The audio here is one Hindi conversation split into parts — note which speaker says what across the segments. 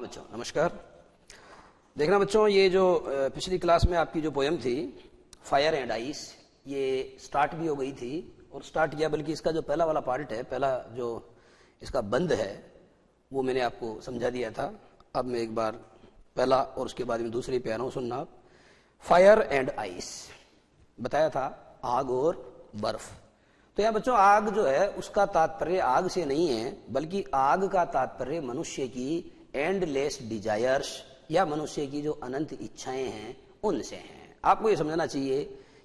Speaker 1: बच्चों, नमस्कार। देखना बच्चों, ये जो पिछली क्लास में आपकी जो पोयम थी फायर एंड आइस, ये स्टार्ट भी हो गई थी और स्टार्ट किया, बल्कि इसका जो पहला वाला पार्ट है, पहला जो इसका बंद है, वो मैंने आपको समझा दिया था। अब मैं एक बार पहला और उसके बाद में दूसरी पे आ रहा हूं, सुनना आप। फायर एंड आइस बताया था, आग और बर्फ। तो यहाँ बच्चों आग जो है उसका तात्पर्य आग से नहीं है, बल्कि आग का तात्पर्य मनुष्य की एंडलेस डिजायर्स या मनुष्य की जो अनंत इच्छाएं हैं उनसे हैं। आपको ये समझना चाहिए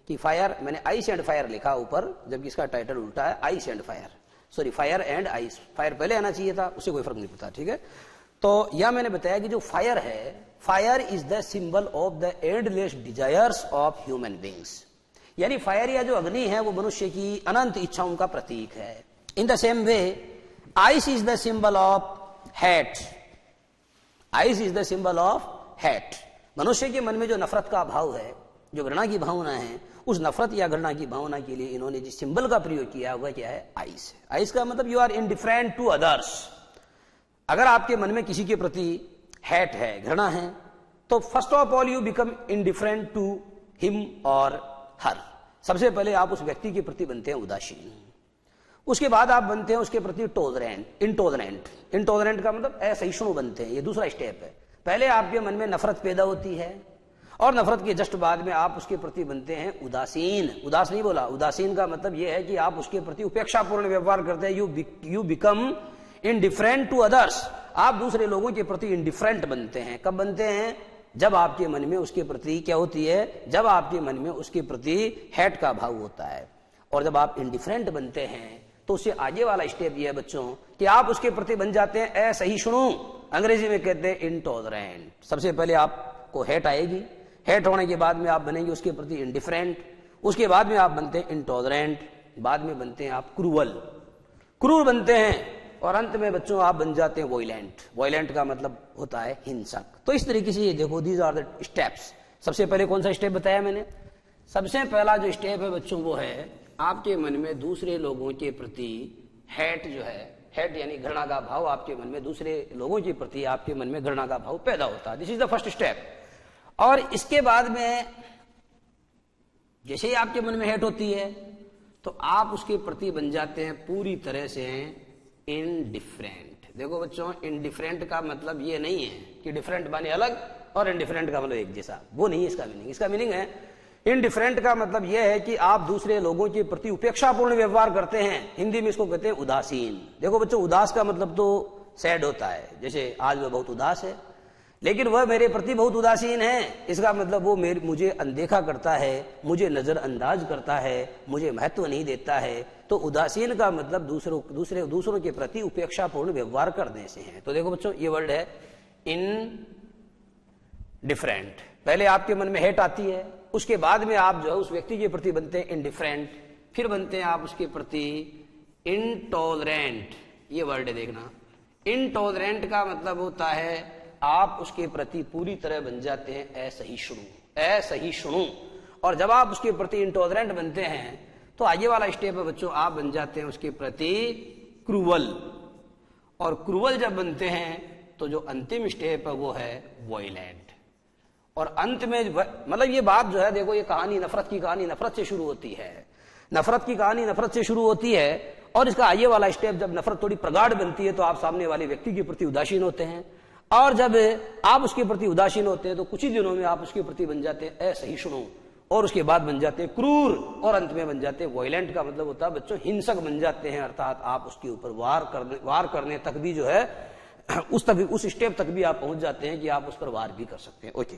Speaker 1: कि फायर, मैंने आइस एंड फायर लिखा ऊपर, जबकि इसका टाइटल उल्टा है, ice and fire, sorry fire and ice. Fire पहले आना चाहिए था, उससे कोई फर्क नहीं पड़ता, ठीक है। तो यह मैंने बताया कि जो फायर है, fire is the symbol of the endless desires of human beings, यानी फायर या जो अग्नि है वो मनुष्य की अनंत इच्छाओं का प्रतीक है। In the same way ice is the symbol of hate, ice is the symbol of hate. मनुष्य के मन में जो नफरत का भाव है, जो घृणा की भावना है, उस नफरत या घृणा की भावना के लिए इन्होंने जिस सिंबल का प्रयोग किया हुआ क्या है, आइस। आइस का मतलब you are indifferent to others. अगर आपके मन में किसी के प्रति हेट है, घृणा है, तो first of all you become indifferent to him और हर। सबसे पहले आप उस व्यक्ति के प्रति बनते हैं उदासीन, उसके बाद आप बनते हैं उसके प्रति टॉलरेंट, इंटॉलरेंट। इंटॉलरेंट का मतलब असहिष्णु बनते हैं, ये दूसरा स्टेप है। पहले आपके मन में नफरत पैदा होती है और नफरत के जस्ट बाद में आप उसके प्रति बनते हैं उदासीन। उदास नहीं बोला, उदासीन का मतलब यह है कि आप उसके प्रति उपेक्षापूर्ण व्यवहार करते हैं। You become indifferent to others, आप दूसरे लोगों के प्रति इनडिफरेंट बनते हैं। कब बनते हैं? जब आपके मन में उसके प्रति क्या होती है, जब आपके मन में उसके प्रति हेट का भाव होता है। और जब आप इंडिफरेंट बनते हैं तो उससे आगे वाला स्टेप ये है बच्चों कि आप उसके प्रति बन जाते हैं असहिष्णु, अंग्रेजी में कहते हैं इंटॉलरेंट। सबसे पहले आपको हेट आएगी, हेट होने के बाद में आप बनेंगे उसके प्रति इंडिफरेंट, उसके बाद में आप बनते हैं इंटॉलरेंट, बाद में बनते हैं आप क्रूअल, क्रूर बनते हैं, और अंत में बच्चों आप बन जाते हैं वॉयलेंट। वॉयलेंट का मतलब होता है हिंसक। तो इस तरीके से ये देखो, दीज आर द स्टेप्स। सबसे पहले कौन सा स्टेप बताया मैंने? सबसे पहला जो स्टेप है बच्चों वो है आपके मन में दूसरे लोगों के प्रति हेट जो है, हेट यानी घृणा का भाव, आपके मन में दूसरे लोगों के प्रति आपके मन में घृणा का भाव पैदा होता है। This is the first step. और इसके बाद में जैसे ही आपके मन में हेट होती है तो आप उसके प्रति बन जाते हैं पूरी तरह से इनडिफरेंट। देखो बच्चों, इनडिफरेंट का मतलब ये नहीं है कि डिफरेंट माने अलग और इनडिफरेंट का मतलब एक जैसा, वो नहीं है इसका मीनिंग। इसका मीनिंग है इनडिफरेंट का मतलब यह है कि आप दूसरे लोगों के प्रति उपेक्षापूर्ण व्यवहार करते हैं। हिंदी में इसको कहते हैं उदासीन। देखो बच्चों, उदास का मतलब तो सैड होता है, जैसे आज वह बहुत उदास है, लेकिन वह मेरे प्रति बहुत उदासीन है, इसका मतलब वो मुझे अनदेखा करता है, मुझे नजरअंदाज करता है, मुझे महत्व नहीं देता है। तो उदासीन का मतलब दूसरों के प्रति उपेक्षापूर्ण व्यवहार करने से है। तो देखो बच्चों, ये वर्ड है इनडिफरेंट। पहले आपके मन में हेट आती है, उसके बाद में आप जो है उस व्यक्ति के प्रति बनते हैं इनडिफरेंट, फिर बनते हैं आप उसके प्रति इंटॉलरेंट। ये वर्ड है, देखना। इंटॉलरेंट का मतलब होता है आप उसके प्रति पूरी तरह बन जाते हैं असहिष्णु, असहिष्णु। और जब आप उसके प्रति इंटॉलरेंट बनते हैं तो आगे वाला स्टेप है बच्चों, आप बन जाते हैं उसके प्रति क्रूअल। और क्रूअल जब बनते हैं तो जो अंतिम स्टेप है वो है वॉयलेंट। और अंत में मतलब ये बात जो है, देखो ये कहानी, नफरत की कहानी नफरत से शुरू होती है, नफरत की कहानी नफरत से शुरू होती है। और इसका आगे वाला स्टेप, जब नफरत थोड़ी प्रगाढ़ बनती है तो आप सामने वाले व्यक्ति के प्रति उदासीन होते हैं, और जब आप उसके प्रति उदासीन होते हैं तो कुछ ही दिनों में आप उसके प्रति बन जाते हैं असहिष्णु, और उसके बाद बन जाते हैं क्रूर, और अंत में बन जाते हैं वॉयलेंट। का मतलब होता है बच्चों हिंसक बन जाते हैं, अर्थात आप उसके ऊपर वार करने तक भी जो है उस स्टेप तक भी आप पहुंच जाते हैं कि आप उस पर वार भी कर सकते हैं। ओके,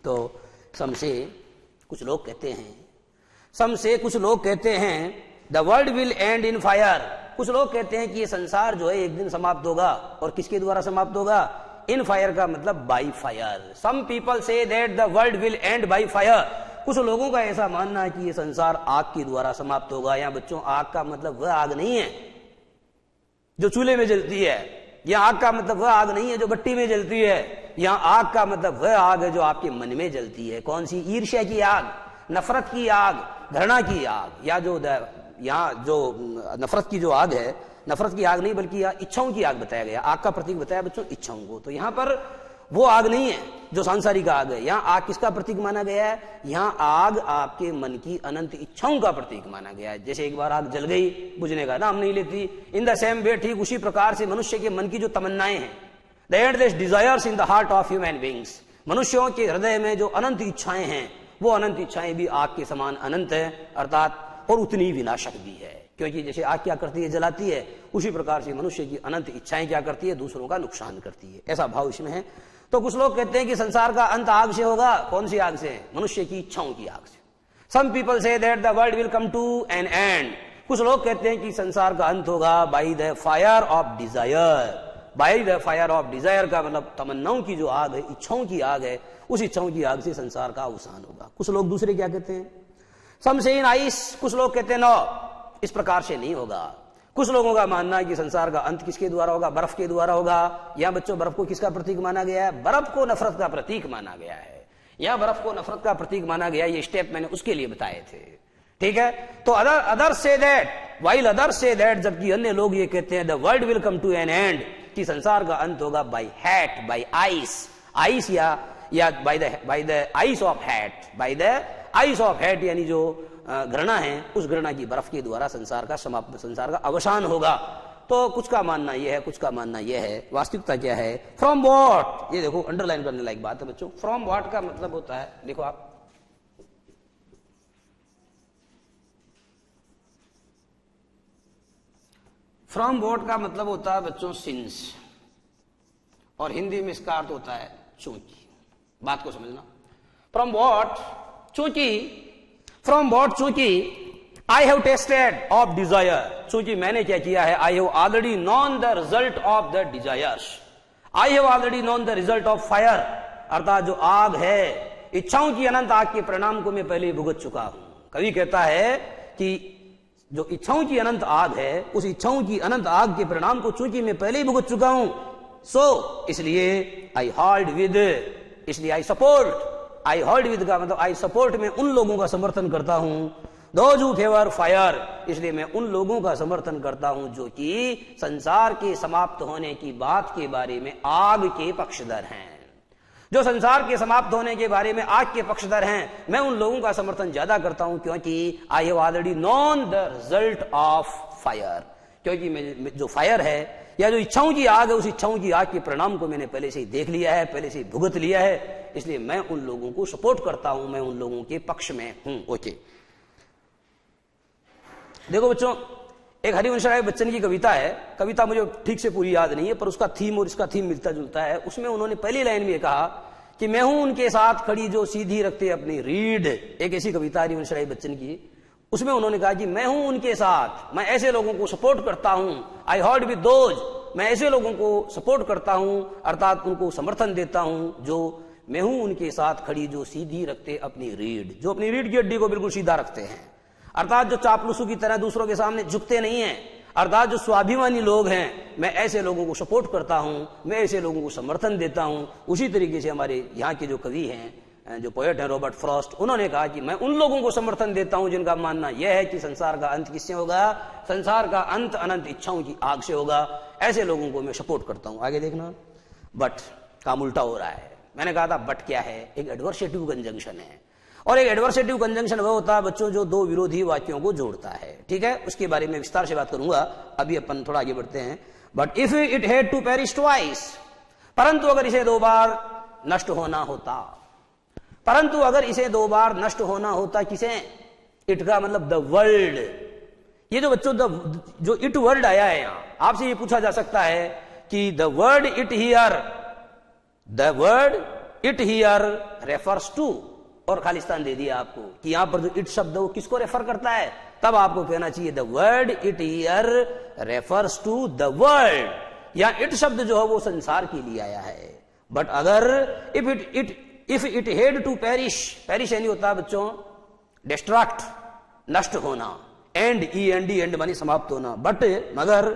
Speaker 1: तो समसे कुछ लोग कहते हैं the world will and in fire. कुछ लोग कहते हैं कि ये संसार जो है एक दिन समाप्त होगा, और किसके द्वारा समाप्त होगा? इन फायर का मतलब by fire. Some people say that the world will end by fire. कुछ लोगों का ऐसा मानना है कि ये संसार आग के द्वारा समाप्त होगा। यहाँ बच्चों, आग का मतलब वह आग नहीं है जो चूल्हे में जलती है, यहाँ आग का मतलब वह आग नहीं है जो भट्टी में जलती है, यहाँ आग का मतलब वह आग है जो आपके मन में जलती है। कौन सी? ईर्ष्या की आग, नफरत की आग, घृणा की आग, या जो यहाँ जो नफरत की जो आग है, नफरत की आग नहीं बल्कि यहाँ इच्छाओं की आग बताया गया, आग का प्रतीक बताया बच्चों इच्छाओं को। तो यहाँ पर वो आग नहीं है जो सांसारिक आग है, यहाँ आग किसका प्रतीक माना गया है? यहाँ आग आपके मन की अनंत इच्छाओं का प्रतीक माना गया है। जैसे एक बार आग जल गई, बुझने का नाम नहीं लेती। इन द सेम वे, ठीक उसी प्रकार से मनुष्य के मन की जो तमन्नाएं हैं, the endless desires in the heart of human beings, मनुष्यों के हृदय में जो अनंत इच्छाएं हैं, वो अनंत इच्छाएं भी आग के समान अनंत है, अर्थात और उतनी विनाशक भी है। क्योंकि जैसे आग क्या करती है? जलाती है। उसी प्रकार से मनुष्य की अनंत इच्छाएं क्या करती है? दूसरों का नुकसान करती है। ऐसा भाव इसमें है। तो कुछ लोग कहते हैं कि संसार का अंत आग से होगा। कौन सी आग से? मनुष्य की इच्छाओं की आग से। Some people say that the world will come to an end, कुछ लोग कहते हैं कि संसार का अंत होगा by the fire of desire. By the fire of desire का मतलब तमन्नाओं की जो आग है, इच्छाओं की आग है, उस इच्छाओं की आग से संसार का अवसान होगा। कुछ लोग दूसरे क्या कहते हैं? सम से इन आइस, कुछ लोग कहते हैं नो, इस प्रकार से नहीं होगा। कुछ लोगों का मानना है कि संसार का अंत किसके द्वारा होगा? बर्फ के द्वारा होगा। यहां बच्चों बर्फ को किसका प्रतीक माना गया है? बर्फ को नफरत का प्रतीक माना गया है। यहां बर्फ को नफरत का प्रतीक माना गया। ये स्टेप मैंने उसके लिए बताए थे, ठीक है। तो other say that, while other say that, जबकि अन्य लोग ये कहते हैं the world will come to an end, कि संसार का अंत होगा by hate, by ice, ice या by the ice of hate, by the ice of hate, यानी जो घृणा है, उस घृणा की बर्फ के द्वारा संसार का अवसान होगा। तो कुछ का मानना यह है, कुछ का मानना यह है। वास्तविकता क्या है? फ्रॉम व्हाट, ये देखो अंडरलाइन करने लायक बात है बच्चों। फ्रॉम व्हाट का मतलब होता है, देखो आप, फ्रॉम व्हाट का मतलब होता है बच्चों सिंस, और हिंदी में इसका अर्थ होता है चूंकि। बात को समझना। फ्रॉम व्हाट, चूंकि, फ्रॉम व्हाट, चूंकि I have tested of desire, चूंकि मैंने क्या किया है? I have already known the result of the desires, I have already known the result of fire, अर्थात जो आग है, इच्छाओं की अनंत आग के परिणाम को मैं पहले ही भुगत चुका हूं। कवि कहता है कि जो इच्छाओं की अनंत आग है, उस इच्छाओं की अनंत आग के परिणाम को चूंकि मैं पहले ही भुगत चुका हूं, सो इसलिए आई होल्ड विद, इसलिए I support, I hold with का मतलब आई सपोर्ट, में उन लोगों का समर्थन करता हूं, दोज हू फेवर फायर, इसलिए मैं उन लोगों का समर्थन करता हूं जो कि संसार के समाप्त होने की बात के बारे में आग के पक्षधर हैं। जो संसार के समाप्त होने के बारे में आग के पक्षधर हैं, मैं उन लोगों का समर्थन ज्यादा करता हूं, क्योंकि I have already known the result of fire, क्योंकि मैं जो फायर है या जो इच्छाओं की आग है, उस इच्छाओं की आग के परिणाम को मैंने पहले से ही देख लिया है, पहले से ही भुगत लिया है, इसलिए मैं उन लोगों को सपोर्ट करता हूं, मैं उन लोगों के पक्ष में हूं। ओके, देखो बच्चों, एक हरिवंश राय बच्चन की कविता है, कविता मुझे ठीक से पूरी याद नहीं है, पर उसका थीम और इसका थीम मिलता जुलता है। उसमें उन्होंने पहली लाइन में कहा कि मैं हूं उनके साथ खड़ी जो सीधी रखते अपनी रीढ़, एक ऐसी कविता हरिवंश राय बच्चन की। उसमें उन्होंने कहा कि मैं हूं उनके साथ, मैं ऐसे लोगों को सपोर्ट करता हूं, आई होल्ड विद दोज, मैं ऐसे लोगों को सपोर्ट करता हूं, अर्थात उनको समर्थन देता हूं जो मैं हूं उनके साथ खड़ी जो सीधी रखते अपनी रीढ़, जो अपनी रीढ़ की हड्डी को बिल्कुल सीधा रखते हैं, अर्थात जो चापलूसों की तरह दूसरों के सामने झुकते नहीं हैं, अर्थात जो स्वाभिमानी लोग हैं, मैं ऐसे लोगों को सपोर्ट करता हूं, मैं ऐसे लोगों को समर्थन देता हूं। उसी तरीके से हमारे यहाँ के जो कवि हैं, जो पोएट हैं रॉबर्ट फ्रॉस्ट, उन्होंने कहा कि मैं उन लोगों को समर्थन देता हूं जिनका मानना यह है कि संसार का अंत किससे होगा? संसार का अंत अनंत इच्छाओं की आग से होगा। ऐसे लोगों को मैं सपोर्ट करता हूं। आगे देखना, बट काम उल्टा हो रहा है। मैंने कहा था बट क्या है? एक एडवर्सेटिव कंजंक्शन है, और एक एडवर्सेटिव कंजंक्शन वह होता है बच्चों जो दो विरोधी वाक्यों को जोड़ता है, ठीक है। उसके बारे में विस्तार से बात करूंगा, अभी अपन थोड़ा आगे बढ़ते हैं। But if it had to perish twice, परंतु अगर इसे दो बार नष्ट होना होता, परंतु अगर इसे दो बार नष्ट होना होता, किसे? इट का मतलब द वर्ल्ड। ये जो बच्चों जो इट वर्ड आया है यहां, आपसे ये पूछा जा सकता है कि the word it here, the word it here refers to, और खालिस्तान दे दिया आपको कि यहां पर जो इट शब्द वो किसको रेफर करता है, तब आपको कहना चाहिए the word it here refers to the world, या इट शब्द जो है वो संसार के लिए आया है। बट अगर if it had to perish, perish यानी होता है बच्चों डिस्ट्रक्ट, नष्ट होना, एंड एंड मानी समाप्त होना। बट मगर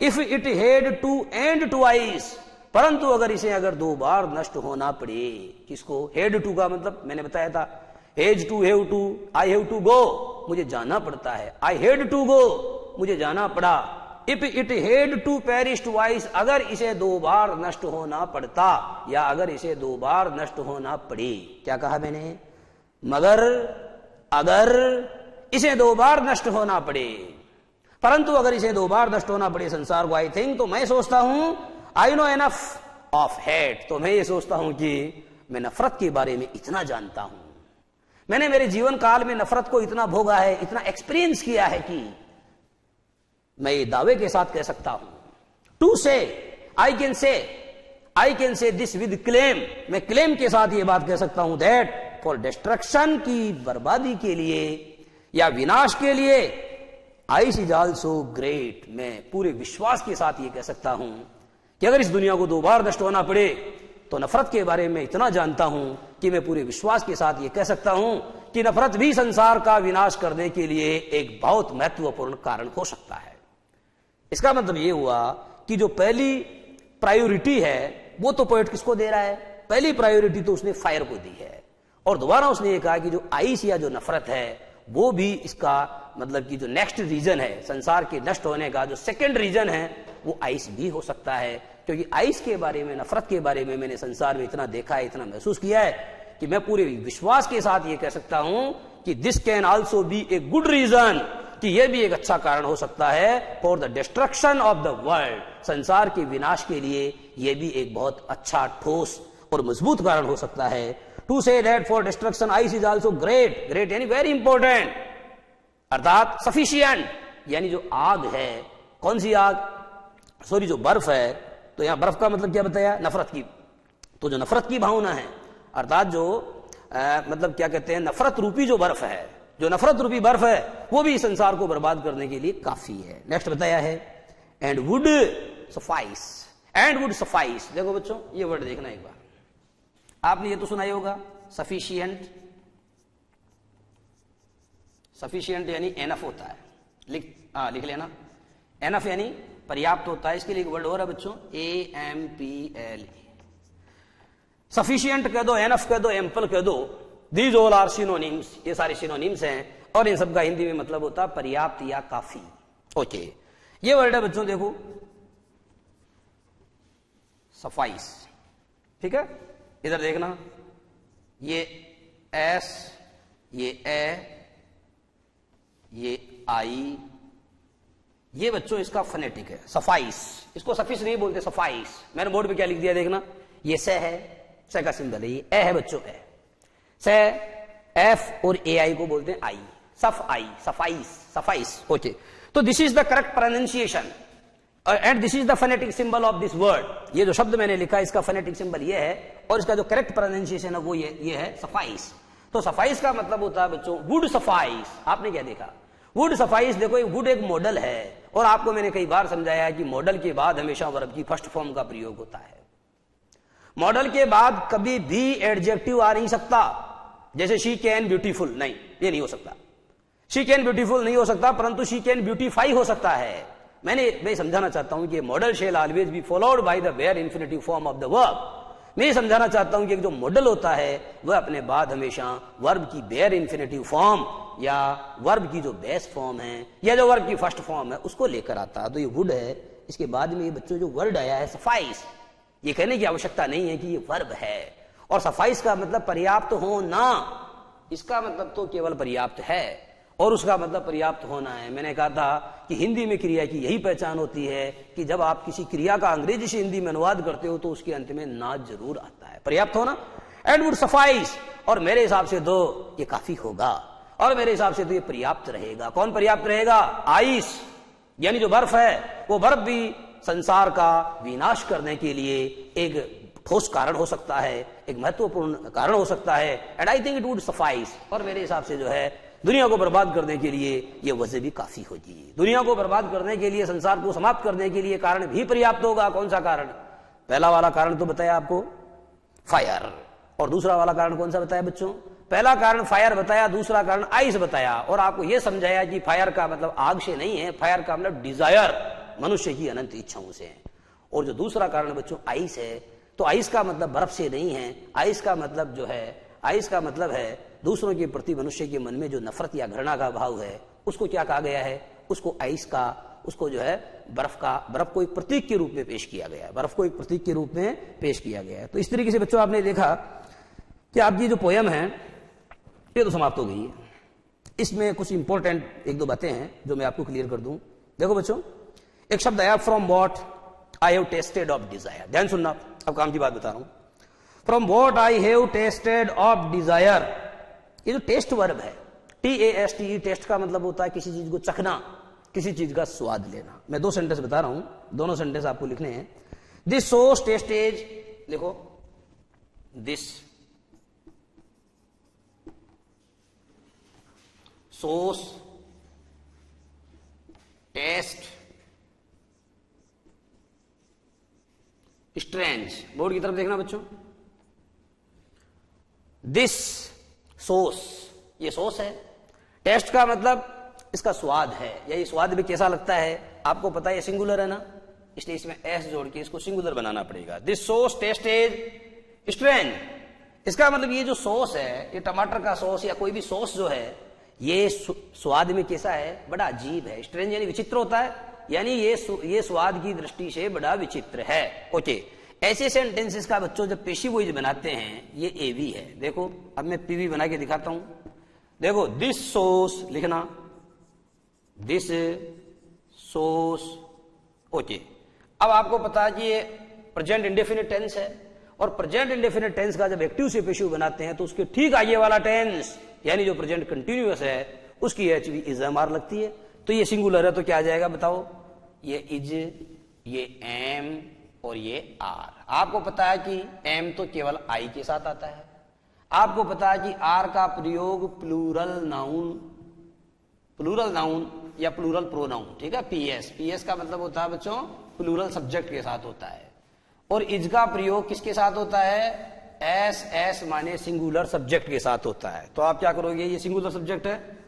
Speaker 1: if it had to end twice, परंतु अगर इसे अगर दो बार नष्ट होना पड़े, किसको? हेड टू का मतलब मैंने बताया था, has to, have to, I have to go, मुझे जाना पड़ता है। आई हैड टू गो, मुझे जाना पड़ा। If it had to perish twice, अगर इसे 2 बार नष्ट होना पड़ता, या अगर इसे 2 बार नष्ट होना पड़ी। क्या कहा मैंने? मगर अगर इसे 2 बार नष्ट होना पड़े, परंतु अगर इसे 2 बार नष्ट होना पड़े संसार को, आई थिंक, तो मैं सोचता हूं, I know enough of hate, तो मैं ये सोचता हूं कि मैं नफरत के बारे में इतना जानता हूं, मैंने मेरे जीवन काल में नफरत को इतना भोगा है, इतना एक्सपीरियंस किया है कि मैं ये दावे के साथ कह सकता हूं, टू से I can say this with claim, मैं क्लेम के साथ ये बात कह सकता हूं, दैट फॉर डिस्ट्रक्शन, की बर्बादी के लिए या विनाश के लिए, आइस इज ऑल्सो ग्रेट, मैं पूरे विश्वास के साथ ये कह सकता हूं कि अगर इस दुनिया को 2 बार नष्ट होना पड़े तो नफरत के बारे में इतना जानता हूं कि मैं पूरे विश्वास के साथ ये कह सकता हूं कि नफरत भी संसार का विनाश करने के लिए एक बहुत महत्वपूर्ण कारण हो सकता है। इसका मतलब ये हुआ कि जो पहली प्रायोरिटी है वो तो पोएट किसको दे रहा है? पहली प्रायोरिटी तो उसने फायर को दी है, और दोबारा उसने ये कहा कि जो आइस या जो नफरत है वो भी इसका मतलब कि जो नेक्स्ट रीजन है संसार के नष्ट होने का, जो सेकंड रीजन है वो आइस भी हो सकता है, क्योंकि आइस के बारे में, नफरत के बारे में मैंने संसार में इतना देखा है, इतना महसूस किया है कि मैं पूरे विश्वास के साथ ये कह सकता हूं कि this can also be a good reason, कि यह भी एक अच्छा कारण हो सकता है for the destruction of the world, संसार के विनाश के लिए यह भी एक बहुत अच्छा, ठोस और मजबूत कारण हो सकता है। To say that for destruction ice is also great, great यानी वेरी इंपॉर्टेंट, अर्थात सफिशियंट, यानी जो आग है, कौन सी आग? सॉरी, जो बर्फ है, तो यहां बर्फ का मतलब क्या बताया? नफरत की। तो जो नफरत की भावना है, अर्थात जो मतलब क्या कहते हैं, नफरत रूपी जो बर्फ है, जो नफरत रूपी बर्फ है, वो भी संसार को बर्बाद करने के लिए काफी है। नेक्स्ट बताया है, and would suffice, and would suffice. देखो बच्चों, ये वर्ड देखना एक बार, आपने ये तो सुना ही होगा, सफिशियंट, सफिशियंट यानी एनफ होता है, लिख लेना, एनफ यानी पर्याप्त होता है। इसके लिए एक वर्ड और है बच्चों, AMPL, सफिशियंट कह दो, एनफ कह दो, एम्पल कह दो, दीज ऑल आर सिनोनिम्स, ये सारे सिनोनिम्स हैं, और इन सब का हिंदी में मतलब होता है पर्याप्त या काफी। ओके, ये वर्ड है बच्चों, देखो सफाइस, ठीक है, इधर देखना, ये S, ये ए, ये आई, ये बच्चों इसका फोनेटिक है, सफाइस, इसको सफिस नहीं बोलते, सफाइस। मैंने बोर्ड पे क्या लिख दिया देखना, ये से है, से का सिंबल है, ये ए है बच्चों, ए से, एफ और AI को बोलते हैं आई, सफ आई, सफाइस, सफाइस। ओके, तो this is the correct pronunciation and this is the phonetic symbol of this word. ये जो शब्द मैंने लिखा है इसका फोनेटिक सिंबल ये है, और इसका जो करेक्ट प्रोनाउंसिएशन है वो ये है सफाइस। तो सफाइस का मतलब होता है बच्चों वुड सफाइस। आपने क्या देखा, वुड सफाइस। देखो वुड एक मॉडल है, और आपको मैंने कई बार समझाया है कि मॉडल के बाद हमेशा वर्ब की फर्स्ट फॉर्म का प्रयोग होता है। मॉडल के बाद कभी भी एडजेक्टिव आ नहीं सकता, जैसे शी कैन ब्यूटीफुल, नहीं, ये नहीं हो सकता। शी कैन ब्यूटीफुल नहीं हो सकता, परंतु शी कैन ब्यूटीफाई हो सकता है। मैं समझाना चाहता हूं कि modal shall always be followed by the bare infinitive form of the verb. मैं समझाना चाहता हूं कि जो मॉडल होता है वह अपने बाद हमेशा वर्ब की बेयर इन्फिनिटिव फॉर्म या वर्ब की जो बेस फॉर्म है या जो वर्ब की फर्स्ट फॉर्म है उसको लेकर आता है। तो ये वुड है, इसके बाद में ये बच्चों जो वर्ड आया है सफाइस, ये कहने की आवश्यकता नहीं है कि ये वर्ब है। और सफाइस का मतलब पर्याप्त होना, इसका मतलब तो केवल पर्याप्त है और उसका मतलब पर्याप्त होना है। मैंने कहा था कि हिंदी में क्रिया की यही पहचान होती है कि जब आप किसी क्रिया का अंग्रेजी से हिंदी में अनुवाद करते हो तो उसके अंत में ना जरूर आता है, पर्याप्त होना, एंड वुड सफाइस। और मेरे हिसाब से तो ये काफी होगा, और मेरे हिसाब से तो ये पर्याप्त रहेगा। कौन पर्याप्त रहेगा? आइस, यानी जो बर्फ है, वो बर्फ भी संसार का विनाश करने के लिए एक ठोस कारण हो सकता है, एक महत्वपूर्ण कारण हो सकता है। And I think it would suffice. और मेरे हिसाब से जो है दुनिया को बर्बाद करने के लिए ये वजह भी काफी होगी। दुनिया को बर्बाद करने के लिए, संसार को समाप्त करने के लिए कारण भी पर्याप्त होगा। कौन सा कारण? पहला वाला कारण तो बताया आपको, फायर। और दूसरा वाला कारण कौन सा बताया बच्चों? पहला कारण फायर बताया, दूसरा कारण आइस बताया, और आपको यह समझाया कि फायर का मतलब आग से नहीं है, फायर का मतलब डिजायर, मनुष्य की अनंत इच्छाओं से है। और जो दूसरा कारण बच्चों आइस है, तो आइस का मतलब बर्फ से नहीं है, आइस का मतलब जो है, आइस का मतलब है दूसरों के प्रति मनुष्य के मन में जो नफरत या घृणा का भाव है उसको क्या कहा गया है, उसको आइस का, उसको जो है बर्फ को एक प्रतीक के रूप में पेश किया गया है, बर्फ को एक प्रतीक के रूप में पेश किया गया है। तो इस तरीके से बच्चों आपने देखा कि आपकी जो पोयम है ये तो समाप्त हो गई है। इसमें कुछ इंपॉर्टेंट एक दो बातें हैं जो मैं आपको क्लियर कर दूं। देखो बच्चों, एक शब्द आया from what I have tested of desire. ध्यान सुनना, अब काम की बात बता रहा हूं। From what I have tested of desire, ये जो टेस्ट वर्ब है, TASTE, टेस्ट का मतलब होता है किसी चीज को चखना, किसी चीज का स्वाद लेना। मैं दो सेंटेंस बता रहा हूं, दोनों सेंटेंस आपको लिखने हैं। दिस सोस टेस्टेज, देखो this sauce taste strange. Board की तरफ देखना बच्चों। दिस सोस, ये सोस है। टेस्ट का मतलब इसका स्वाद है, या ये स्वाद भी कैसा लगता है। आपको पता है ये सिंगुलर है ना, इसलिए इसमें एस जोड़ के इसको सिंगुलर बनाना पड़ेगा। दिस सोस टेस्टेज स्ट्रेंज, इसका मतलब ये जो सॉस है, ये टमाटर का सॉस या कोई भी सॉस जो है, ये स्वाद में कैसा है, बड़ा अजीब है। स्ट्रेंज यानी विचित्र होता है, यानी ये स्वाद की दृष्टि से बड़ा विचित्र है। ओके, ऐसे सेंटेंसेस का बच्चों जब पेशी वॉइस बनाते हैं, ये एवी है। देखो अब मैं पीवी बना के दिखाता हूं। देखो दिस सोस लिखना, दिस सोस। ओके, अब आपको पता है कि ये प्रेजेंट इंडेफिनिट टेंस है, और प्रेजेंट इंडेफिनिट टेंस का जब एक्टिव से पेशी बनाते हैं तो उसके ठीक आगे वाला टेंस यानी जो प्रेजेंट कंटिन्यूअस है उसकी एचवी इजमार लगती है। तो ये सिंगुलर है तो क्या आ जाएगा बताओ, ये इज, ये एम और ये आर। आपको पता है कि एम तो केवल आई के साथ आता है। आपको पता है कि आर का प्रयोग प्लूरल नाउन या प्लूरल प्रोनाउन, ठीक है, पीएस का मतलब होता है बच्चों प्लूरल सब्जेक्ट के साथ होता है। और इज का प्रयोग किसके साथ होता है, एस माने सिंगुलर सब्जेक्ट के साथ होता है। तो आप क्या करोगे, ये सिंगुलर सब्जेक्ट है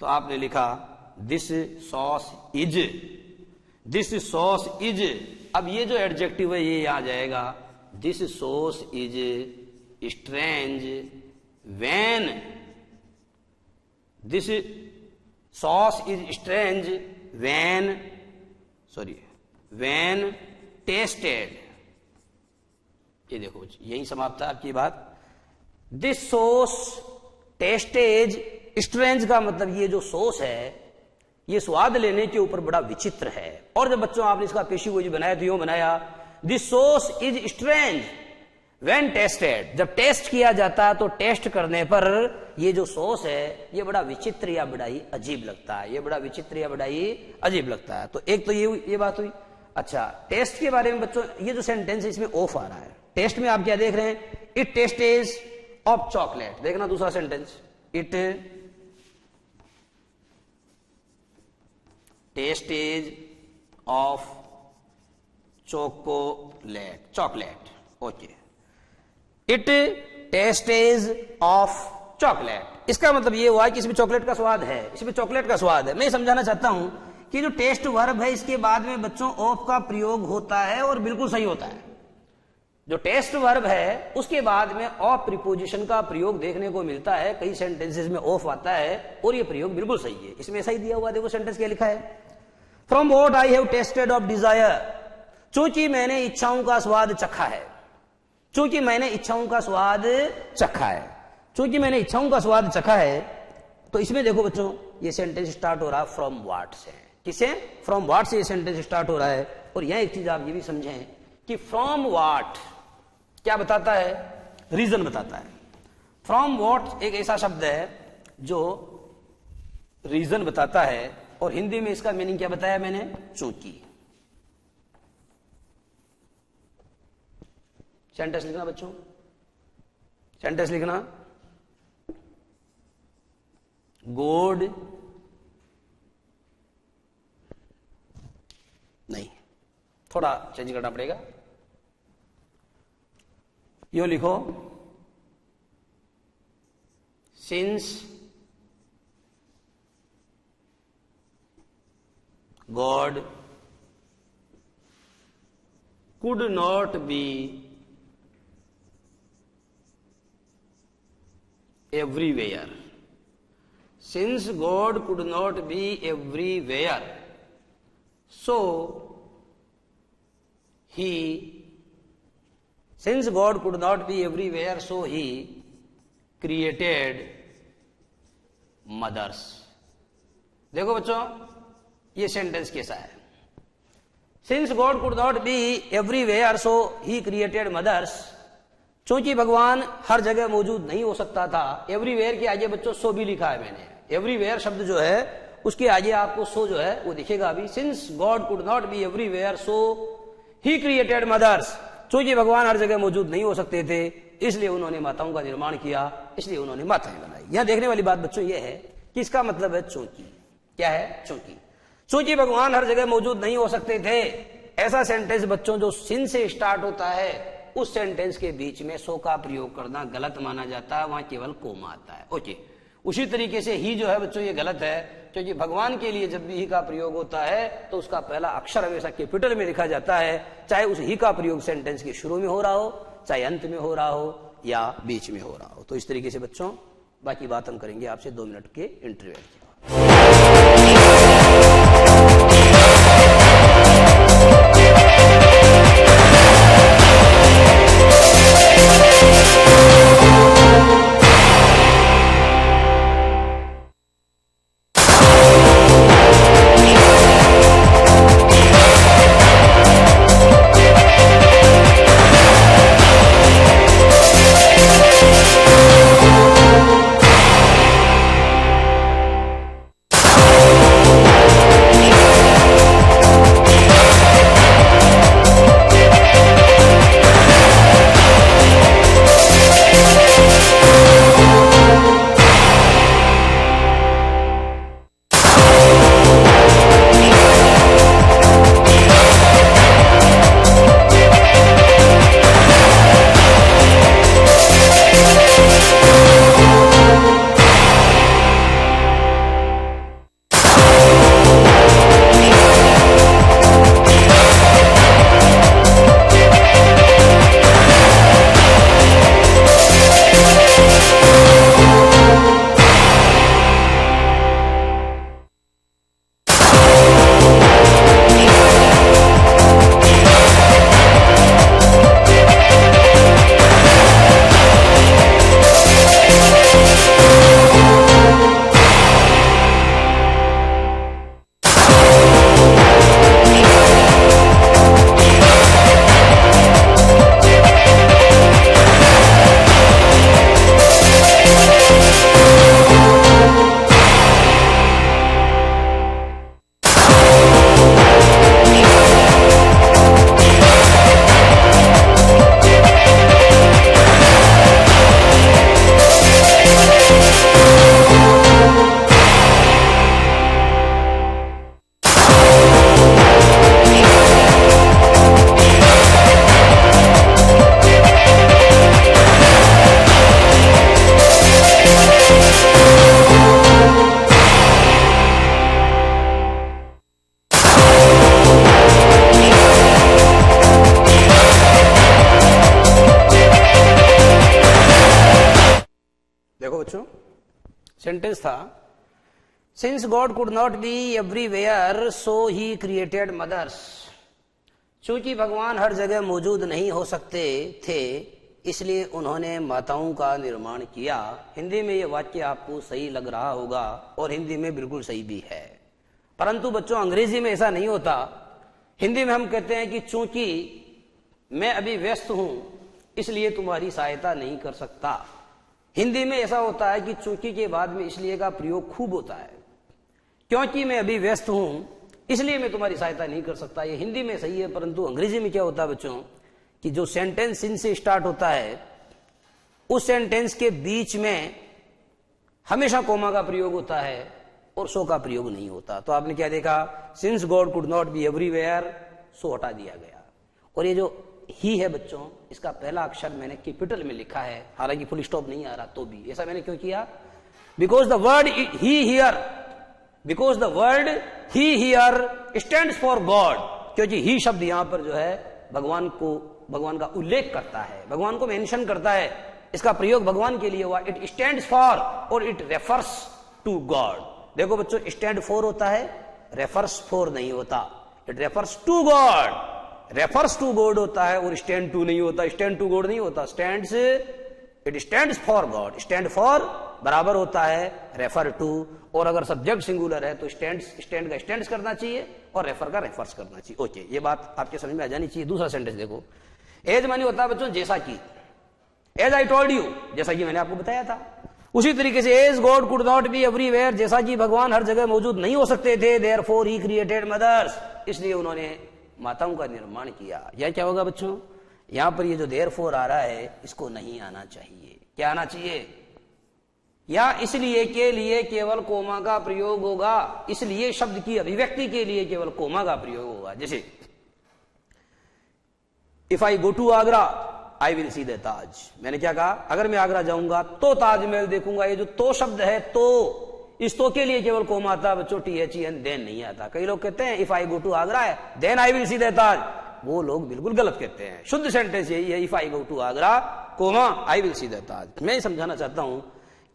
Speaker 1: तो आपने लिखा this sauce is, this sauce is. अब ये जो एडजेक्टिव है ये यहां जाएगा, this sauce is strange when, this sauce is strange when tested. ये देखो यही समाप्त है आपकी बात। दिस सोस टेस्टेज स्ट्रेंज का मतलब ये जो सोस है ये स्वाद लेने के ऊपर बड़ा विचित्र है। और जब बच्चों आपने इसका पेशी वॉइस बनाया तो यूं बनाया, this sauce is strange when tasted. जब टेस्ट किया जाता है तो टेस्ट करने पर ये जो सॉस है ये बड़ा विचित्र या बड़ा ही अजीब लगता है, ये बड़ा विचित्र या बड़ा ही अजीब लगता है। तो एक तो ये बात हुई। अच्छा, टेस्ट के बारे में बच्चों ये जो सेंटेंस है इसमें ऑफ आ रहा है। टेस्ट में आप क्या देख रहे हैं, इट टेस्टेज ऑफ चॉकलेट। देखना दूसरा sentence, it tastes of chocolate. Okay, it tastes of chocolate. इसका मतलब ये हुआ कि इसमें चॉकलेट का स्वाद है, इसमें चॉकलेट का स्वाद है। मैं समझाना चाहता हूं कि जो टेस्ट वर्ब है इसके बाद में बच्चों ऑफ का प्रयोग होता है और बिल्कुल सही होता है। जो टेस्ट वर्ब है उसके बाद में ऑफ प्रीपोजिशन का प्रयोग देखने को मिलता है, कई सेंटेंसेस में ऑफ आता है और ये प्रयोग बिल्कुल सही है। इसमें ऐसा ही दिया हुआ, देखो सेंटेंस क्या लिखा है, from what I have tested of desire, चूंकि मैंने इच्छाओं का स्वाद चखा है। चूंकि मैंने इच्छाओं का स्वाद चखा है, चूंकि मैंने इच्छाओं का स्वाद चखा है। तो इसमें देखो बच्चों ये सेंटेंस स्टार्ट हो रहा है फ्रॉम व्हाट से। किसे, फ्रॉम व्हाट से ये सेंटेंस स्टार्ट हो रहा है। और यह एक चीज आप ये भी समझें कि फ्रॉम व्हाट क्या बताता है, रीजन बताता है। फ्रॉम व्हाट एक ऐसा शब्द है जो रीजन बताता है, और हिंदी में इसका मीनिंग क्या बताया मैंने, चूंकि। सेंटेंस लिखना बच्चों, सेंटेंस लिखना, गॉड नहीं, थोड़ा चेंज करना पड़ेगा। यो लिखो, since God could not B everywhere. Since God could not be everywhere, so since God could not be everywhere, so he created mothers. देखो बच्चों, ये सेंटेंस कैसा है? Since God could not be everywhere, so he created mothers. चूंकि भगवान हर जगह मौजूद नहीं हो सकता था, एवरीवेयर के आगे बच्चों सो भी लिखा है मैंने। एवरीवेयर शब्द जो है उसके आगे आपको सो जो है वो दिखेगा अभी। Since God could not be everywhere, so he created mothers. चूंकि भगवान हर जगह मौजूद नहीं हो सकते थे, इसलिए उन्होंने माताओं का निर्माण किया, इसलिए उन्होंने माताएं बनाई। यहां देखने वाली बात बच्चों ये है कि इसका मतलब है चूंकि। क्या है? चूंकि। चूंकि भगवान हर जगह मौजूद नहीं हो सकते थे, ऐसा सेंटेंस बच्चों जो सिन से स्टार्ट होता है, उस सेंटेंस के बीच में सो का प्रयोग करना गलत माना जाता है, वहां केवल कोमा आता है। ओके। उसी तरीके से ही जो है बच्चों ये गलत है, क्योंकि भगवान के लिए जब भी ही का प्रयोग होता है तो उसका पहला अक्षर हमेशा कैपिटल में लिखा जाता है, चाहे उस ही का प्रयोग सेंटेंस के शुरू में हो रहा हो, चाहे अंत में हो रहा हो या बीच में हो रहा हो। तो इस तरीके से बच्चों बाकी बात हम करेंगे आपसे 2 मिनट के इंटरवल के बाद। सेंटेंस था, since God could not be everywhere so he created mothers. चूंकि भगवान हर जगह मौजूद नहीं हो सकते थे, इसलिए उन्होंने माताओं का निर्माण किया। हिंदी में यह वाक्य आपको सही लग रहा होगा और हिंदी में बिल्कुल सही भी है, परंतु बच्चों अंग्रेजी में ऐसा नहीं होता। हिंदी में हम कहते हैं कि चूंकि मैं अभी व्यस्त हूं इसलिए तुम्हारी सहायता नहीं कर सकता। हिंदी में ऐसा होता है कि चूंकि के बाद में इसलिए का प्रयोग खूब होता है, क्योंकि मैं अभी व्यस्त हूं इसलिए मैं तुम्हारी सहायता नहीं कर सकता। ये हिंदी में सही है, परंतु अंग्रेजी में क्या होता है बच्चों कि जो सेंटेंस सिन से स्टार्ट होता है उस सेंटेंस के बीच में हमेशा कोमा का प्रयोग होता है और सो का प्रयोग नहीं होता। तो आपने क्या देखा, since God could not be everywhere, so हटा दिया गया। और ये जो ही है बच्चों, इसका पहला अक्षर मैंने कैपिटल में लिखा है, हालांकि फुल स्टॉप नहीं आ रहा तो भी। ऐसा मैंने क्यों किया? Because the word he here, because the word he here stands for God, क्योंकि ही शब्द यहां पर जो है भगवान का उल्लेख करता है, भगवान को मेंशन करता है। इसका प्रयोग भगवान के लिए हुआ। इट स्टैंड्स फॉर और इट रेफर्स टू गॉड। देखो बच्चों, स्टैंड फॉर होता है, रेफर्स फॉर नहीं होता। It refers to God, refers to God होता है और स्टैंड टू नहीं होता, स्टैंड टू गॉड नहीं होता। Stands, it stands for God. Stand for बराबर होता है रेफर टू, और अगर सब्जेक्ट सिंगुलर है तो स्टैंड का स्टैंड्स करना चाहिए और रेफर का रेफर्स करना चाहिए। ओके, ये बात आपके समझ में आ जानी चाहिए। दूसरा सेंटेंस देखो, एज मानी होता है बच्चों जैसा कि, एज आई टोल्ड यू, जैसा कि मैंने आपको बताया था। उसी तरीके से as God could not be everywhere, जैसा कि भगवान हर जगह मौजूद नहीं हो सकते थे। देयरफॉर ही क्रिएटेड मदर्स, इसलिए उन्होंने माताओं का निर्माण किया। यह क्या होगा बच्चों, यहां पर ये जो देयरफॉर आ रहा है इसको नहीं आना चाहिए। क्या आना चाहिए, या इसलिए के लिए केवल कोमा का प्रयोग होगा, इसलिए शब्द की अभिव्यक्ति के लिए केवल कोमा का प्रयोग होगा। जैसे if I go to Agra I will see the Taj, मैंने क्या कहा, अगर मैं आगरा जाऊंगा तो ताजमहल देखूंगा। ये जो तो शब्द है, तो, इस तो के लिए केवल कोमा आता बच्चों, THEN, देन नहीं आता। कई लोग कहते हैं if I go to Agra है then I will see the Taj, वो लोग बिल्कुल गलत कहते हैं। शुद्ध सेंटेंस यही है, if I go to Agra comma I will see the Taj. मैं समझाना चाहता हूं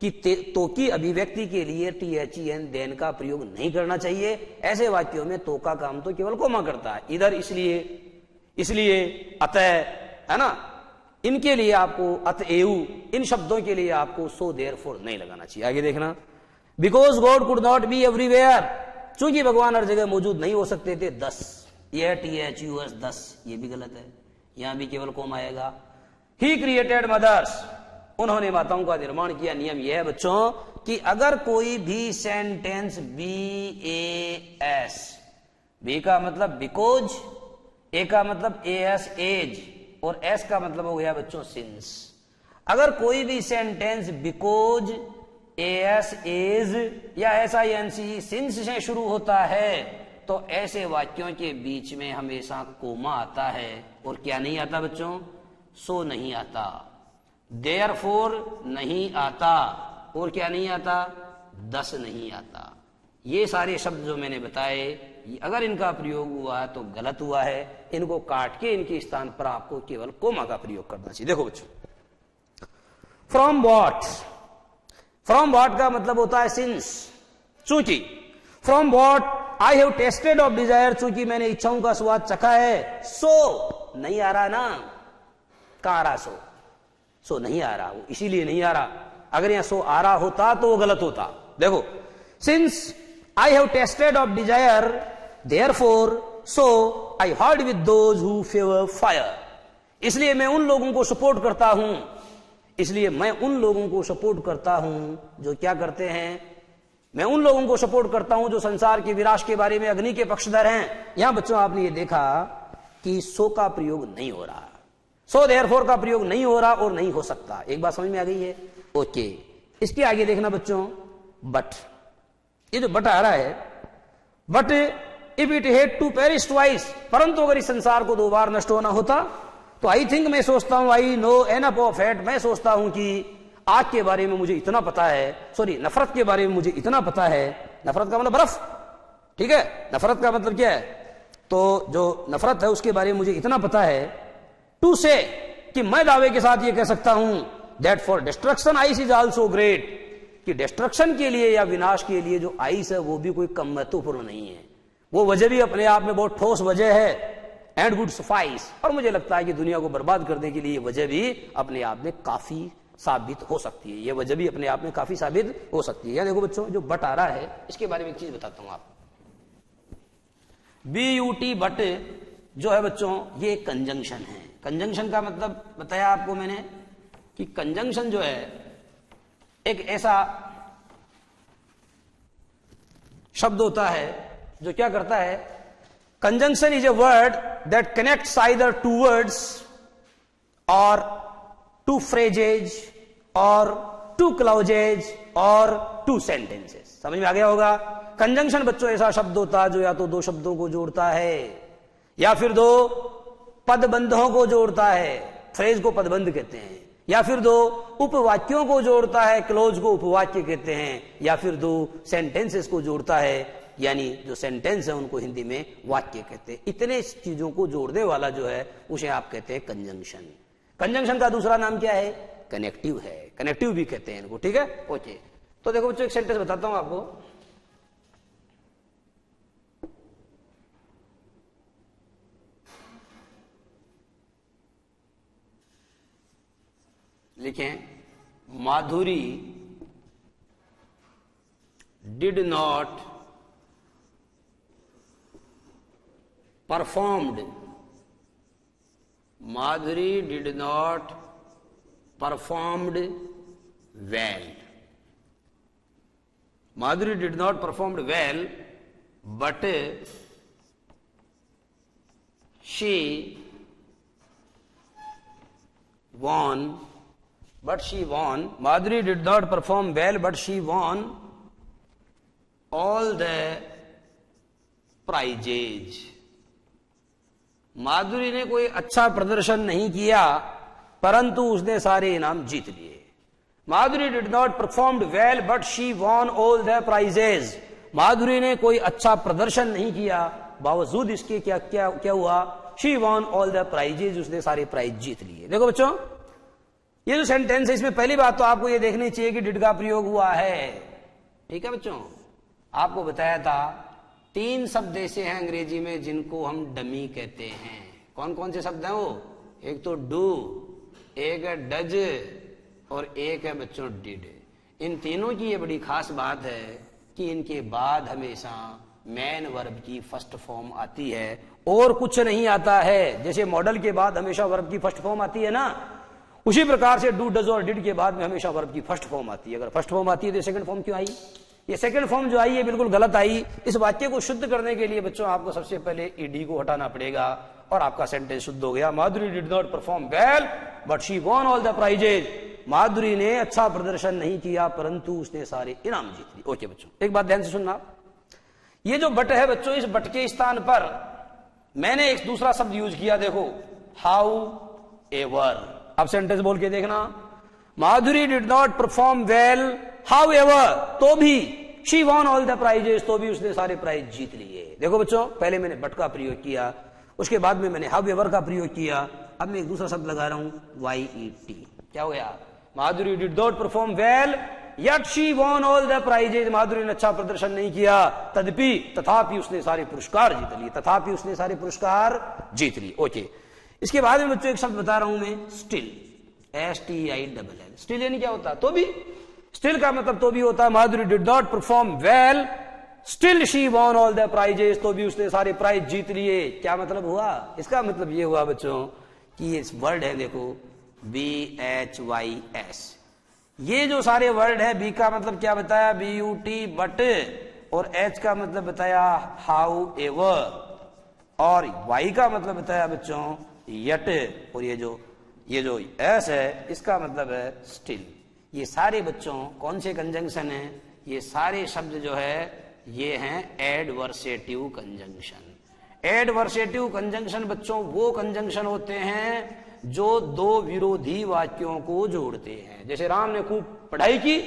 Speaker 1: कि तो की अभिव्यक्ति के लिए THEN, देन का प्रयोग नहीं करना चाहिए। ऐसे वाक्यों में तो का काम तो केवल कोमा करता है। इधर इसलिए अतः, है ना, इनके लिए आपको अतएव, इन शब्दों के लिए आपको सो देयरफॉर नहीं लगाना चाहिए। आगे देखना, because God could not be everywhere, चूंकि भगवान हर जगह मौजूद नहीं हो सकते थे। 10, यह THUS 10, ये भी गलत है, यहां भी केवल कोमा आएगा। ही क्रिएटेड मदर्स, उन्होंने माताओं का निर्माण किया। नियम यह है बच्चों कि अगर कोई भी सेंटेंस BAS, बी का मतलब बिकॉज, ए का मतलब AS एज, और एस का मतलब हो गया बच्चों सिंस। अगर कोई भी सेंटेंस बिकॉज, AS एज या SINC सिंस से शुरू होता है तो ऐसे वाक्यों के बीच में हमेशा कोमा आता है। और क्या नहीं आता बच्चों, सो नहीं आता, देयरफॉर नहीं आता, और क्या नहीं आता, दस नहीं आता। ये सारे शब्द जो मैंने बताए, अगर इनका प्रयोग हुआ है तो गलत हुआ है। इनको काट के इनके स्थान पर आपको केवल कोमा का प्रयोग करना चाहिए। देखो बच्चों, फ्रॉम व्हाट, फ्रॉम व्हाट का मतलब होता है सिंस, चूंकि। From what I have tested of desire, चूंकि मैंने इच्छाओं का स्वाद चखा है। सो नहीं आ रहा ना, कहां आ रहा सो नहीं आ रहा, वो इसीलिए नहीं आ रहा। अगर यहां सो आ रहा होता तो वो गलत होता। देखो, since I have tested of desire therefore so I heard with those who favour fire, इसलिए मैं उन लोगों को सपोर्ट करता हूं, इसलिए मैं उन लोगों को सपोर्ट करता हूं जो क्या करते हैं, मैं उन लोगों को सपोर्ट करता हूं जो संसार के विनाश के बारे में अग्नि के पक्षधर हैं। यहां बच्चों आपने ये देखा कि सो का प्रयोग नहीं हो रहा, सो देयरफॉर का प्रयोग नहीं हो रहा और नहीं हो सकता। एक बात समझ में आ गई है? ओके, इसके आगे देखना बच्चों, बट, ये जो बट आ रहा है, but if it head to perish twice, परंतु अगर इस संसार को 2 बार नष्ट होना होता तो आई थिंक, मैं सोचता हूं, I know enough of it, मैं सोचता हूं कि आग के बारे में मुझे इतना पता है, सॉरी नफरत के बारे में मुझे इतना पता है। नफरत का मतलब बर्फ, ठीक है, नफरत का मतलब क्या है, तो जो नफरत है उसके बारे में मुझे इतना पता है। टू से, कि मैं दावे के साथ ये कह सकता हूं, that for destruction ice is also great, कि डिस्ट्रक्शन के लिए या विनाश के लिए जो आइस है वो भी कोई कम महत्वपूर्ण नहीं है, वो वजह भी अपने आप में बहुत ठोस वजह है। एंड वुड सफाइस, और मुझे लगता है कि दुनिया को बर्बाद करने के लिए वजह भी अपने आप में काफी साबित हो सकती है, ये वजह भी अपने आप में काफी साबित हो सकती है। या देखो बच्चों, जो बट आ रहा है इसके बारे में एक चीज बताता हूं आपको। BUT बट जो है बच्चों, ये कंजंक्शन है। कंजंक्शन का मतलब बताया आपको मैंने कि कंजंक्शन जो है एक ऐसा शब्द होता है जो क्या करता है, conjunction is a word that connects either two words और टू फ्रेजेज और टू क्लॉजेज और टू सेंटेंसेस। समझ में आ गया होगा? कंजंक्शन बच्चों ऐसा शब्द होता है जो या तो 2 शब्दों को जोड़ता है या फिर 2 पदबंधों को जोड़ता है, फ्रेज को पदबंध कहते हैं, या फिर 2 उपवाक्यों को जोड़ता है, क्लोज को उपवाक्य कहते हैं, या फिर 2 सेंटेंसेस को जोड़ता है, यानी जो सेंटेंस है उनको हिंदी में वाक्य कहते हैं। इतने चीजों को जोड़ने वाला जो है उसे आप कहते हैं कंजंक्शन। कंजंक्शन का दूसरा नाम क्या है? कनेक्टिव है, कनेक्टिव भी कहते हैं इनको, ठीक है। ओके, तो देखो बच्चों एक सेंटेंस बताता हूं आपको। लिखें, Madhuri did not performed, Madhuri did not performed well, Madhuri did not performed well but she won, Madhuri did not perform well, but she won all the prizes. माधुरी ने कोई अच्छा प्रदर्शन नहीं किया परंतु उसने सारे इनाम जीत लिए। Madhuri did not performed well but she won all the prizes. Madhuri ने कोई अच्छा प्रदर्शन नहीं किया, बावजूद इसके क्या क्या क्या हुआ, she won all the prizes, उसने सारे प्राइज जीत लिए। देखो बच्चों, ये जो सेंटेंस है इसमें पहली बात तो आपको ये देखनी चाहिए कि डिड का प्रयोग हुआ है, ठीक है बच्चों। आपको बताया था 3 शब्द ऐसे हैं अंग्रेजी में जिनको हम डमी कहते हैं। कौन कौन से शब्द हैं वो? एक तो डू, एक है डज और एक है बच्चों डिड। इन तीनों की ये बड़ी खास बात है कि इनके बाद हमेशा मैन वर्ब की फर्स्ट फॉर्म आती है और कुछ नहीं आता है। जैसे मॉडल के बाद हमेशा वर्ब की फर्स्ट फॉर्म आती है ना, उसी प्रकार से डू डज और डिड के बाद में हमेशा वर्ब की फर्स्ट फॉर्म आती है। अगर फर्स्ट फॉर्म आती है तो सेकंड फॉर्म क्यों आई? ये सेकंड फॉर्म जो आई है बिल्कुल गलत आई। इस वाक्य को शुद्ध करने के लिए बच्चों आपको सबसे पहले ईडी को हटाना पड़ेगा और आपका सेंटेंस शुद्ध हो गया। Madhuri did not perform well but she won all the prizes. Madhuri ने अच्छा प्रदर्शन नहीं किया परंतु उसने सारे इनाम जीत लिए। ओके बच्चों, एक बात ध्यान से सुनना, ये जो बट है बच्चों, इस बट के स्थान पर मैंने एक दूसरा शब्द यूज किया। देखो, हाउ एवर। अब सेंटेंस बोल के देखना, Madhuri did not perform well however, तो भी she won all the prizes, तो भी उसने सारे प्राइज जीत लिए। देखो बच्चों, पहले मैंने बट का प्रयोग किया, उसके बाद में मैंने हाउ एवर का प्रयोग किया, अब मैं एक दूसरा शब्द लगा रहा हूं YET। क्या हो गया? Madhuri did not perform well yet she won all the prizes. Madhuri ने अच्छा प्रदर्शन नहीं किया, तदपि तथापि उसने सारे पुरस्कार जीत लिए, तथापि उसने सारे पुरस्कार जीत लिए। ओके, इसके बाद में बच्चों एक शब्द बता रहा हूं मैं, स्टिल, STILL। स्टिल यानी क्या होता है? तो भी। स्टिल का मतलब तो भी होता है। Madhuri did not perform well still she won all the prizes, तो भी उसने सारे प्राइज जीत लिए। क्या मतलब हुआ? इसका मतलब ये हुआ बच्चों कि ये वर्ड है, देखो BHYS, ये जो सारे वर्ड है, बी का मतलब क्या बताया? BUT बट, और H का मतलब बताया हाउ एवर, और Y का मतलब बताया बच्चों यट, और ये जो एस है इसका मतलब है स्टिल। ये सारे बच्चों कौन से कंजंक्शन हैं? ये सारे शब्द जो है ये हैं एडवर्सेटिव कंजंक्शन। एडवर्सेटिव कंजंक्शन बच्चों वो कंजंक्शन होते हैं जो दो विरोधी वाक्यों को जोड़ते हैं। जैसे राम ने खूब पढ़ाई की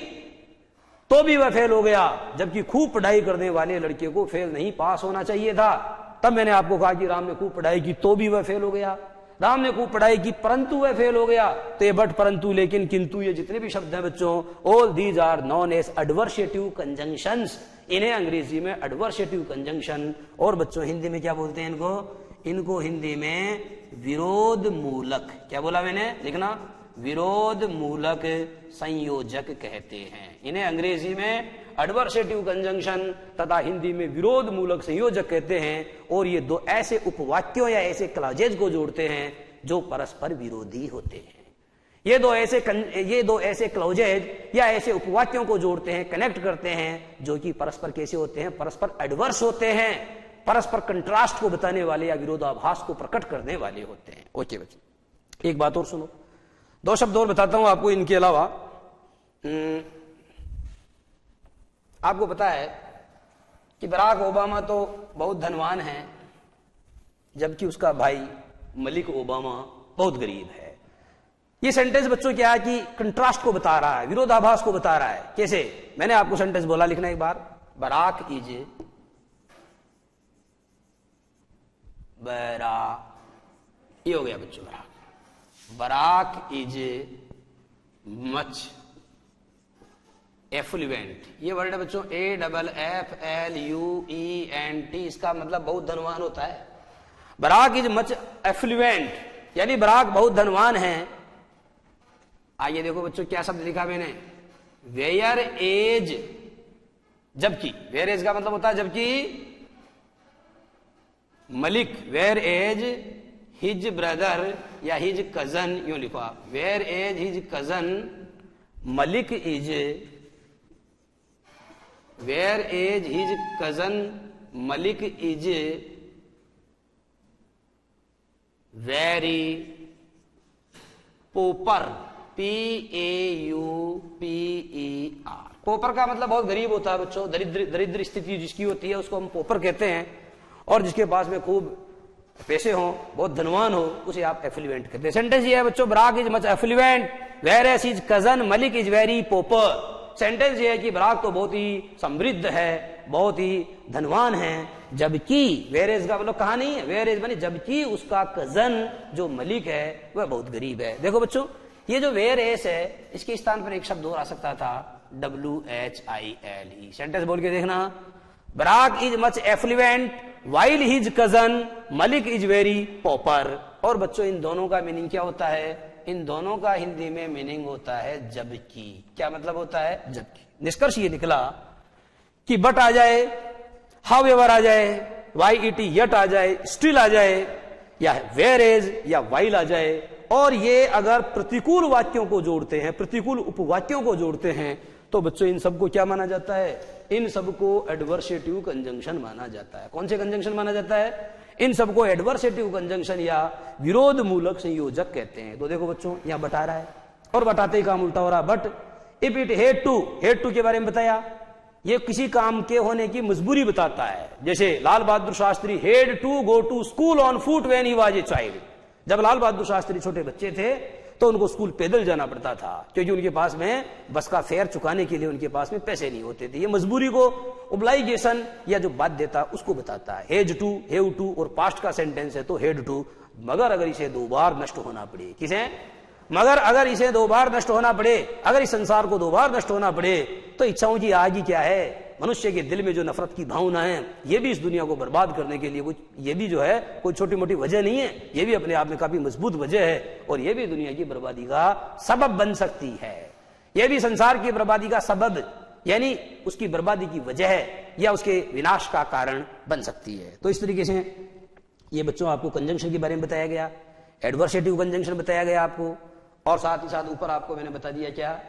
Speaker 1: तो भी वह फेल हो गया, जबकि खूब पढ़ाई करने वाले लड़के को फेल नहीं पास होना चाहिए था। तब मैंने आपको कहा कि राम ने खूब पढ़ाई की तो भी वह फेल हो गया, राम ने खूब पढ़ाई की परंतु वह फेल हो गया। तो ये बट, परंतु, लेकिन, किंतु, ये जितने भी शब्द हैं बच्चों, all these are known as adversative conjunctions. इन्हें अंग्रेजी में एडवर्सेटिव कंजंक्शन, और बच्चों हिंदी में क्या बोलते हैं इनको हिंदी में विरोध मूलक, क्या बोला मैंने? लिखना, विरोध मूलक संयोजक कहते हैं। इन्हें अंग्रेजी में एडवर्सेटिव कंजंक्शन तथा हिंदी में विरोध मूलक संयोजक कहते हैं। और ये दो ऐसे उपवाक्यों या ऐसे क्लॉजेज को जोड़ते हैं जो परस्पर विरोधी होते हैं। ये दो ऐसे क्लॉजेज या ऐसे उपवाक्यों को जोड़ते हैं, कनेक्ट करते हैं, जो कि परस्पर कैसे होते हैं? परस्पर एडवर्स होते हैं, परस्पर कंट्रास्ट को बताने वाले या विरोधाभास को प्रकट करने वाले होते हैं। ओके बच्चे, एक बात और सुनो, 2 शब्द और बताता हूं आपको इनके अलावा। आपको पता है कि बराक ओबामा तो बहुत धनवान है, जबकि उसका भाई मलिक ओबामा बहुत गरीब है। ये सेंटेंस बच्चों क्या है कि कंट्रास्ट को बता रहा है, विरोधाभास को बता रहा है। कैसे? मैंने आपको सेंटेंस बोला, लिखना एक बार, बराक इज ये हो गया बच्चों, बराक इज मच एफ्लुएंट, ये वर्ड है बच्चों AFFLUENT, इसका मतलब बहुत धनवान होता है। बराक इज मच एफ्लुएंट, यानी बराक बहुत धनवान है। आइए देखो बच्चों क्या शब्द लिखा मैंने, वेयर एज, जबकि, वेयर एज का मतलब होता है जबकि, Malik, whereas his brother या हिज कजन, यूं लिखो आप, whereas his cousin Malik is, whereas his cousin Malik is very pauper, PAUPER। पोपर का मतलब बहुत गरीब होता है बच्चों, दरिद्र स्थिति जिसकी होती है उसको हम पोपर कहते हैं, और जिसके पास में खूब पैसे हो, बहुत धनवान हो, उसे आप एफ्लुएंट कहते हैं। सेंटेंस ये है बच्चों, Barack is much affluent whereas his cousin Malik is very pauper. Sentence ये है कि बराक तो बहुत ही समृद्ध है, बहुत ही धनवान है, जबकि, वेरेज का मतलब कहा नहीं है, वेरेज माने जबकि उसका कजन जो मलिक है वह बहुत गरीब है। देखो बच्चों, ये जो वेरेज है इसके स्थान पर एक शब्द और आ सकता था, WHILE। सेंटेंस बोल के देखना, Barack is much affluent while his cousin Malik is very pauper. और बच्चों इन दोनों का मीनिंग क्या होता है, इन दोनों का हिंदी में मीनिंग होता है जबकि। क्या मतलब होता है, जबकि। निष्कर्ष ये निकला कि बट आ जाए, हाउएवर आ जाए, YET यट आ जाए, स्टिल आ जाए, या वेयरएज या वाइल आ जाए, और ये अगर प्रतिकूल वाक्यों को जोड़ते हैं, प्रतिकूल उपवाक्यों को जोड़ते हैं, तो बच्चों इन सबको क्या माना जाता है, इन सबको एडवर्सेटिव कंजंक्शन माना जाता है। कौन से कंजंक्शन माना जाता है, इन सबको एडवर्सेटिव कंजंक्शन या विरोध मूलक संयोजक कहते हैं। तो देखो बच्चों यहां बता रहा है, और बताते ही काम उल्टा हो रहा है। But if it head two के बारे में बताया, ये किसी काम के होने की मजबूरी बताता है। जैसे Lal Bahadur Shastri had to go to school on foot when he was a child. जब लाल बहादुर शास्त्री छोटे बच्चे थे तो उनको स्कूल पैदल जाना पड़ता था, क्योंकि उनके पास में बस का फेयर चुकाने के लिए उनके पास में पैसे नहीं होते थे। ये मजबूरी को, ओब्लाइगेशन या जो बाध्यता उसको बताता है। हेज टू, हेव टू, और पास्ट का सेंटेंस है तो हेड टू, मगर अगर इसे 2 बार नष्ट होना पड़े, किसे, मगर अगर इसे 2 बार नष्ट होना पड़े, अगर इस संसार को 2 बार नष्ट होना पड़े, तो इच्छाओं की आग ही क्या है। मनुष्य के दिल में जो नफरत की भावना है, ये भी इस दुनिया को बर्बाद करने के लिए कुछ, ये भी जो है कोई छोटी मोटी वजह नहीं है, ये भी अपने आप में काफी मजबूत वजह है, और ये भी दुनिया की बर्बादी का सबब बन सकती है। ये भी संसार की बर्बादी का सबब, यानी उसकी बर्बादी की वजह है, या उसके विनाश का कारण बन सकती है। तो इस तरीके से ये बच्चों आपको कंजंक्शन के बारे में बताया गया, एडवर्सेटिव कंजंक्शन बताया गया आपको, और साथ ही साथ ऊपर आपको मैंने बता दिया क्या,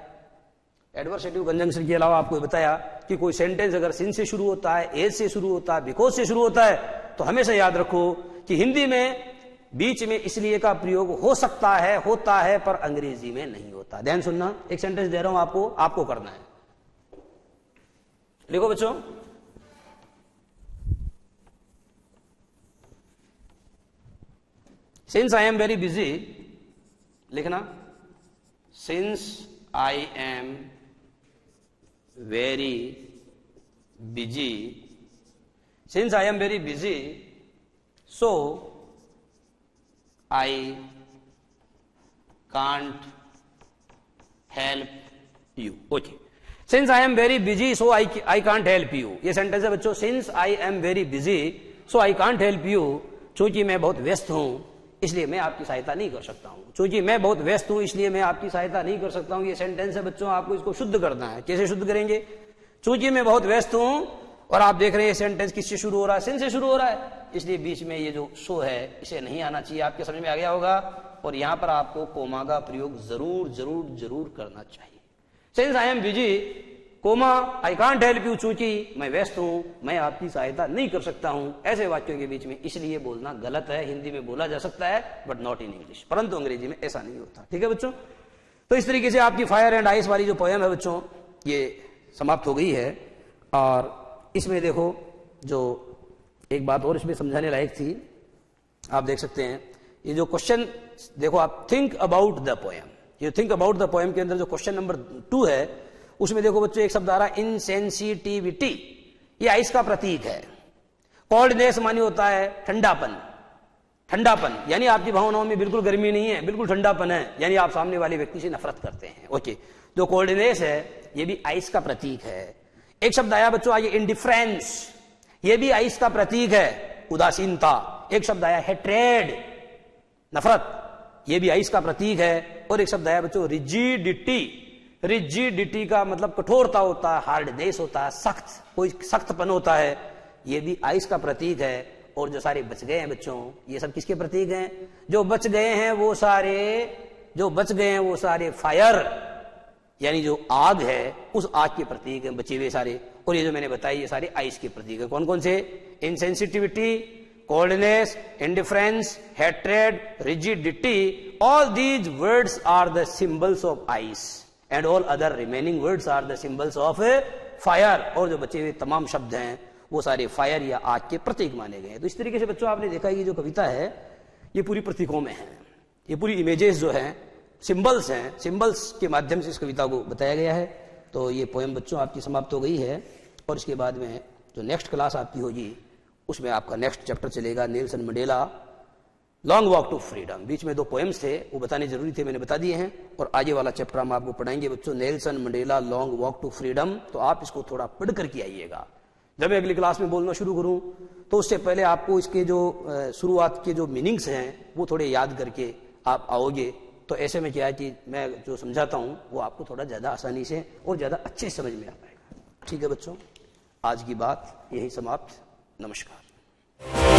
Speaker 1: एडवर्सेटिव कंजंक्शन के अलावा आपको बताया कि कोई सेंटेंस अगर सिन से शुरू होता है, एज से शुरू होता है, बिकॉज से शुरू होता है, तो हमेशा याद रखो कि हिंदी में बीच में इसलिए का प्रयोग हो सकता है, होता है, पर अंग्रेजी में नहीं होता। ध्यान सुनना, एक सेंटेंस दे रहा हूं आपको करना है। लिखो बच्चों, since I am very busy, लिखना, since I am very busy, since I am very busy, so I can't help you. Okay, since I am very busy so I can't help you, ये सेंटेंस है बच्चों। Since I am very busy so I can't help you, चूंकि मैं बहुत व्यस्त हूं इसलिए मैं आपकी सहायता नहीं कर सकता हूं। चूंकि मैं बहुत व्यस्त हूं इसलिए मैं आपकी सहायता नहीं कर सकता हूं, ये सेंटेंस है बच्चों। आपको इसको शुद्ध करना है। कैसे शुद्ध करेंगे, चूंकि मैं बहुत व्यस्त हूं, और आप देख रहे हैं सेंटेंस किससे शुरू हो रहा है, सिंस से शुरू हो रहा है, इसलिए बीच में ये जो सो है इसे नहीं आना चाहिए। आपके समझ में आ गया होगा। और यहां पर आपको कोमा का प्रयोग जरूर जरूर जरूर करना चाहिए। Since I am busy coma I can't help you, चूंकि मैं व्यस्त हूं मैं आपकी सहायता नहीं कर सकता हूं, ऐसे वाक्यों के बीच में इसलिए बोलना गलत है। हिंदी में बोला जा सकता है बट नॉट इन इंग्लिश, परंतु अंग्रेजी में ऐसा नहीं होता। ठीक है बच्चों, तो इस तरीके से आपकी फायर एंड आइस वाली जो पोयम है बच्चों ये समाप्त हो गई है। और इसमें देखो जो एक बात और इसमें समझाने लायक थी, आप देख सकते हैं ये जो क्वेश्चन देखो, आप थिंक अबाउट द पोयम, ये थिंक अबाउट द पोयम के अंदर जो क्वेश्चन नंबर 2 है उसमें देखो बच्चों एक शब्द आ रहा है इनसेंसिटिविटी, ये आइस का प्रतीक है। कोल्डनेस मानी होता है ठंडापन, ठंडापन यानी आपकी भावनाओं में बिल्कुल गर्मी नहीं है, बिल्कुल ठंडापन है, यानी आप सामने वाले व्यक्ति से नफरत करते हैं। ओके, जो कोल्डनेस है ये भी आइस का प्रतीक है। एक शब्द आया बच्चों आगे इंडिफरेंस, ये भी आइस का प्रतीक है, उदासीनता। एक शब्द आया हेट्रेड, नफरत, ये भी आइस का प्रतीक है। और एक शब्द आया बच्चों रिजिडिटी, रिजिडिटी का मतलब कठोरता होता है, हार्डनेस होता है, सख्त, कोई सख्तपन होता है, ये भी आइस का प्रतीक है। और जो सारे बच गए हैं बच्चों, ये सब किसके प्रतीक हैं? जो बच गए हैं वो सारे फायर यानी जो आग है उस आग के प्रतीक हैं बचे हुए सारे। और ये जो मैंने बताया ये सारे आइस के प्रतीक है। कौन कौन से? Insensitivity, coldness, indifference, hatred, rigidity, all these words are the symbols of ice and all other remaining words are the symbols of fire. और जो बचे हुए तमाम शब्द हैं वो सारे फायर या आग के प्रतीक माने गए हैं। तो इस तरीके से बच्चों आपने देखा ये जो कविता है ये पूरी प्रतीकों में है, ये पूरी इमेजेस जो है सिंबल्स हैं, सिंबल्स के माध्यम से इस कविता को बताया गया है। तो ये पोएम बच्चों आपकी समाप्त हो गई है। और इसके बाद में जो नेक्स्ट क्लास आपकी होगी उसमें आपका नेक्स्ट चैप्टर चलेगा Nelson Mandela long walk to freedom. बीच में 2 पोएम्स थे वो बताने जरूरी थे, मैंने बता दिए हैं। और आगे वाला चैप्टर हम आपको पढ़ाएंगे बच्चों Nelson Mandela long walk to freedom. तो आप इसको थोड़ा पढ़ करके आइएगा। जब मैं अगली क्लास में बोलना शुरू करूं तो उससे पहले आपको इसके जो शुरुआत के जो मीनिंग्स हैं वो थोड़े याद करके आप आओगे। तो ऐसे में क्या है कि मैं जो समझाता हूं वो आपको थोड़ा ज्यादा आसानी से और ज्यादा अच्छे समझ में आ पाएगा। ठीक है बच्चों, आज की बात यही समाप्त। नमस्कार।